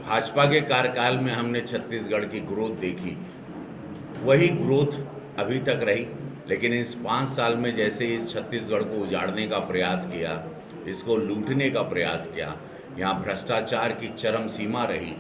भाजपा के कार्यकाल में हमने छत्तीसगढ़ की ग्रोथ देखी, वही ग्रोथ अभी तक रही। लेकिन इस 5 साल में जैसे इस छत्तीसगढ़ को उजाड़ने का प्रयास किया, इसको लूटने का प्रयास किया, यहाँ भ्रष्टाचार की चरम सीमा रही।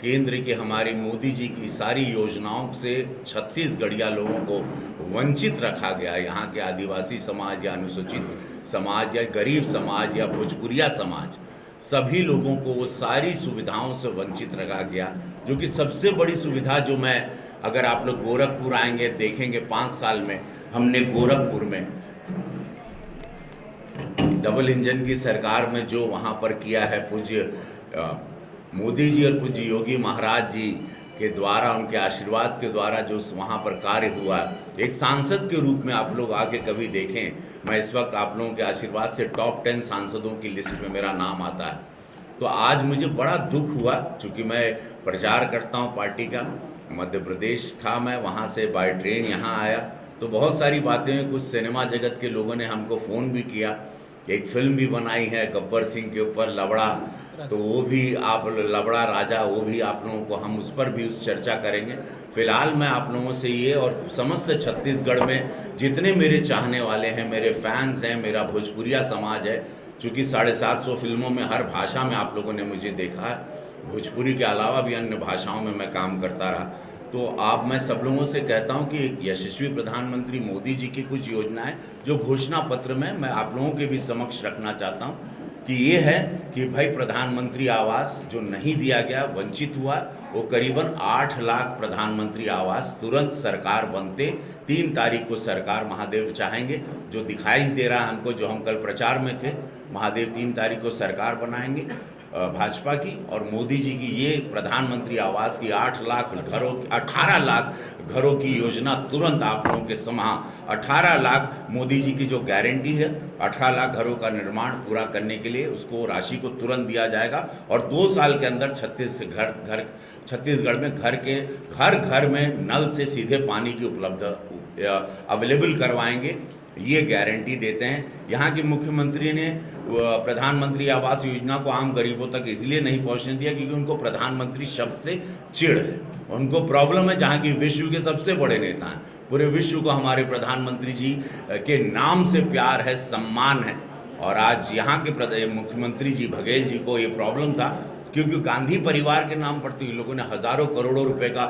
केंद्र की हमारी मोदी जी की सारी योजनाओं से छत्तीसगढ़िया लोगों को वंचित रखा गया। यहाँ के आदिवासी समाज या अनुसूचित समाज या गरीब समाज या भोजपुरिया समाज, सभी लोगों को वो सारी सुविधाओं से वंचित रखा गया। जो कि सबसे बड़ी सुविधा जो मैं, अगर आप लोग गोरखपुर आएंगे देखेंगे, 5 साल में हमने गोरखपुर में डबल इंजन की सरकार में जो वहाँ पर किया है, पूज्य मोदी जी और पूज्य योगी महाराज जी के द्वारा, उनके आशीर्वाद के द्वारा जो वहाँ पर कार्य हुआ, एक सांसद के रूप में आप लोग आके कभी देखें। मैं इस वक्त आप लोगों के आशीर्वाद से टॉप 10 सांसदों की लिस्ट में मेरा नाम आता है। तो आज मुझे बड़ा दुख हुआ, चूँकि मैं प्रचार करता हूँ पार्टी का। मध्य प्रदेश था मैं, वहाँ से बाय ट्रेन यहाँ आया, तो बहुत सारी बातें, कुछ सिनेमा जगत के लोगों ने हमको फ़ोन भी किया। एक फिल्म भी बनाई है गब्बर सिंह के ऊपर, लवड़ा, तो वो भी आप लवड़ा राजा, वो भी आप लोगों को, हम उस पर भी उस चर्चा करेंगे। फिलहाल मैं आप लोगों से ये, और समस्त छत्तीसगढ़ में जितने मेरे चाहने वाले हैं, मेरे फैंस हैं, मेरा भोजपुरिया समाज है, चूँकि 750 फिल्मों में हर भाषा में आप लोगों ने मुझे देखा है, भोजपुरी के अलावा भी अन्य भाषाओं में मैं काम करता रहा। तो आप, मैं सब लोगों से कहता हूं कि यशस्वी प्रधानमंत्री मोदी जी की कुछ योजनाएं जो घोषणा पत्र में मैं आप लोगों के भी समक्ष रखना चाहता हूं, कि ये है कि भाई प्रधानमंत्री आवास जो नहीं दिया गया, वंचित हुआ, वो करीबन 8 लाख प्रधानमंत्री आवास तुरंत सरकार बनते 3 तारीख को सरकार, महादेव चाहेंगे, जो दिखाई दे रहा है हमको, जो हम कल प्रचार में थे, महादेव 3 तारीख को सरकार बनाएंगे भाजपा की और मोदी जी की ये प्रधानमंत्री आवास की 8 लाख घरों, 18 लाख घरों की योजना तुरंत आप लोगों के समा, 18 लाख मोदी जी की जो गारंटी है, 18 लाख घरों का निर्माण पूरा करने के लिए उसको राशि को तुरंत दिया जाएगा। और 2 साल के अंदर छत्तीसगढ़ में घर घर में नल से सीधे पानी की उपलब्ध अवेलेबल करवाएंगे, ये गारंटी देते हैं। यहाँ के मुख्यमंत्री ने प्रधानमंत्री आवास योजना को आम गरीबों तक इसलिए नहीं पहुँचने दिया क्योंकि उनको प्रधानमंत्री शब्द से चिढ़ है, उनको प्रॉब्लम है। जहाँ की विश्व के सबसे बड़े नेता हैं, पूरे विश्व को हमारे प्रधानमंत्री जी के नाम से प्यार है, सम्मान है। और आज यहाँ के मुख्यमंत्री जी बघेल जी को ये प्रॉब्लम था, क्योंकि गांधी परिवार के नाम पर तो इन लोगों ने हज़ारों करोड़ों रुपए का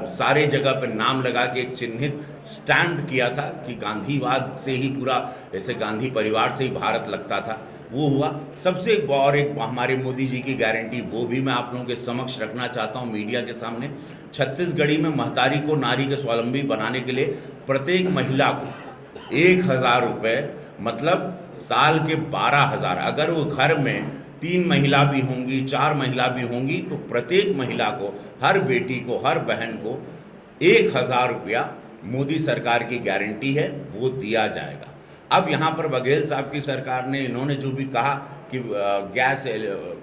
सारे जगह पर नाम लगा के एक चिन्हित स्टैम्प किया था कि गांधीवाद से ही पूरा, जैसे गांधी परिवार से ही भारत लगता था, वो हुआ। सबसे और एक हमारे मोदी जी की गारंटी, वो भी मैं आप लोगों के समक्ष रखना चाहता हूँ मीडिया के सामने। छत्तीसगढ़ी में महतारी को, नारी के स्वावलंबी बनाने के लिए प्रत्येक महिला को 1,000 रुपये, मतलब साल के 12,000, अगर वो घर में 3 महिला भी होंगी, 4 महिला भी होंगी, तो प्रत्येक महिला को, हर बेटी को, हर बहन को 1,000 रुपया मोदी सरकार की गारंटी है, वो दिया जाएगा। अब यहाँ पर बघेल साहब की सरकार ने, इन्होंने जो भी कहा कि गैस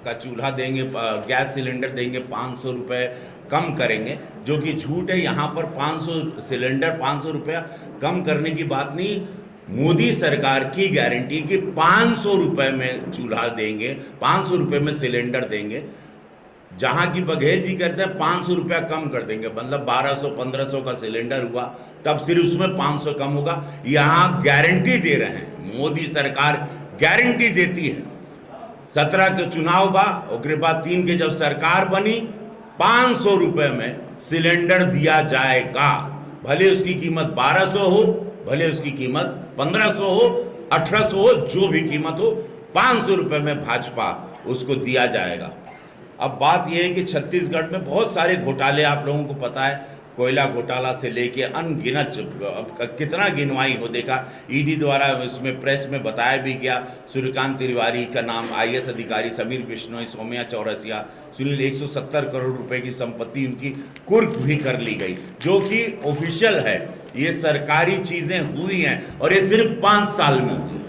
का चूल्हा देंगे, गैस सिलेंडर देंगे, 500 रुपये कम करेंगे, जो कि झूठ है। यहाँ पर 500 सिलेंडर, 500 रुपया कम करने की बात नहीं, मोदी सरकार की गारंटी कि 500 रुपये में चूल्हा देंगे, 500 रुपये में सिलेंडर देंगे। जहां की बघेल जी कहते हैं 500 रुपया कम कर देंगे, मतलब 1200-1500 का सिलेंडर हुआ, तब सिर्फ उसमें 500 कम होगा। यहां गारंटी दे रहे हैं, मोदी सरकार गारंटी देती है। 17 के चुनाव बा, उसके बाद 3 के जब सरकार बनी, 500 रुपये में सिलेंडर दिया जाएगा, भले उसकी कीमत 1200 हो, भले उसकी कीमत 1500 हो, 1800 हो, जो भी कीमत हो, 500 रुपये में भाजपा उसको दिया जाएगा। अब बात यह है कि छत्तीसगढ़ में बहुत सारे घोटाले आप लोगों को पता है, कोयला घोटाला से लेके अनगिनत, कितना गिनवाई हो देखा, ईडी द्वारा इसमें प्रेस में बताया भी गया। सूर्यकांत तिवारी का नाम, IAS अधिकारी समीर बिश्नोई, सौम्या चौरसिया, सुनील, 170 करोड़ रुपए की संपत्ति उनकी कुर्क भी कर ली गई, जो कि ऑफिशियल है। ये सरकारी चीजें हुई हैं और ये सिर्फ 5 साल में हुई।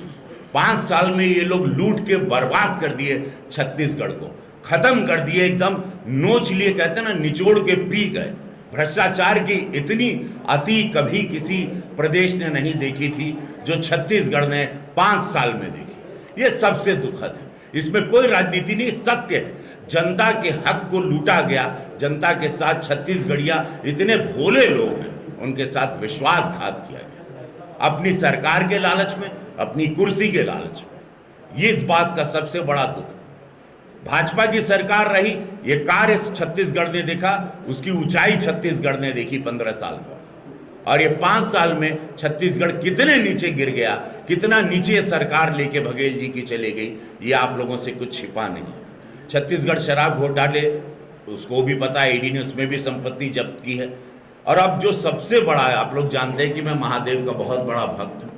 5 साल में ये लोग लूट के बर्बाद कर दिए, छत्तीसगढ़ को खत्म कर दिए, एकदम नोच लिए, कहते हैं ना, निचोड़ के पी गए। भ्रष्टाचार की इतनी अति कभी किसी प्रदेश ने नहीं देखी थी जो छत्तीसगढ़ ने 5 साल में देखी। ये सबसे दुखद है। इसमें कोई राजनीति नहीं, सत्य है। जनता के हक को लूटा गया, जनता के साथ छत्तीसगढ़िया इतने भोले लोग हैं, उनके साथ विश्वासघात किया गया अपनी सरकार के लालच में, अपनी कुर्सी के लालच में। ये इस बात का सबसे बड़ा दुख है। भाजपा की सरकार रही, ये कार्य छत्तीसगढ़ ने देखा, उसकी ऊंचाई छत्तीसगढ़ ने देखी 15 साल में। और ये 5 साल में छत्तीसगढ़ कितने नीचे गिर गया, कितना नीचे सरकार लेके बघेल जी की चली गई, ये आप लोगों से कुछ छिपा नहीं है। छत्तीसगढ़ शराब घोटाले, उसको भी पता है, ईडी ने उसमें भी संपत्ति जब्त की है। और अब जो सबसे बड़ा है, आप लोग जानते हैं कि मैं महादेव का बहुत बड़ा भक्त हूँ,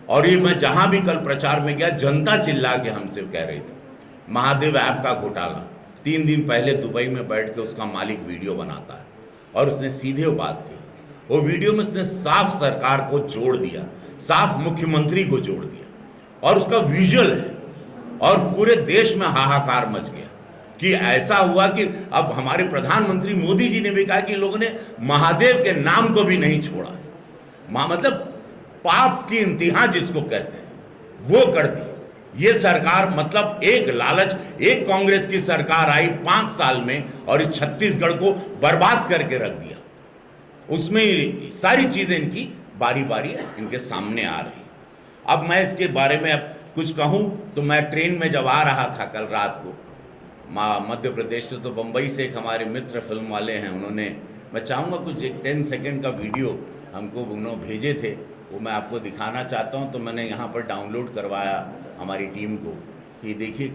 और ये मैं जहां भी कल प्रचार में गया, जनता चिल्ला के हमसे कह रही थी महादेव ऐप का घोटाला। 3 दिन पहले दुबई में बैठ के उसका मालिक वीडियो बनाता है, और उसने सीधे बात की। वो वीडियो में उसने साफ सरकार को जोड़ दिया, साफ मुख्यमंत्री को जोड़ दिया, और उसका विजुअल है, और पूरे देश में हाहाकार मच गया कि ऐसा हुआ कि अब हमारे प्रधानमंत्री मोदी जी ने भी कहा कि लोगों ने महादेव के नाम को भी नहीं छोड़ा। मतलब पाप की इंतहा जिसको कहते हैं वो कर दी ये सरकार। मतलब एक लालच, एक कांग्रेस की सरकार आई 5 साल में, और इस छत्तीसगढ़ को बर्बाद करके रख दिया। उसमें सारी चीजें इनकी बारी बारी इनके सामने आ रही। अब मैं इसके बारे में अब कुछ कहूं तो मैं ट्रेन में जब आ रहा था कल रात को मध्य प्रदेश से, तो बंबई से एक हमारे मित्र फिल्म वाले हैं, उन्होंने, मैं चाहूँगा कुछ एक 10 सेकेंड का वीडियो हमको उन्होंने भेजे थे, वो मैं आपको दिखाना चाहता हूँ। तो मैंने यहाँ पर डाउनलोड करवाया हमारी टीम को कि देखिए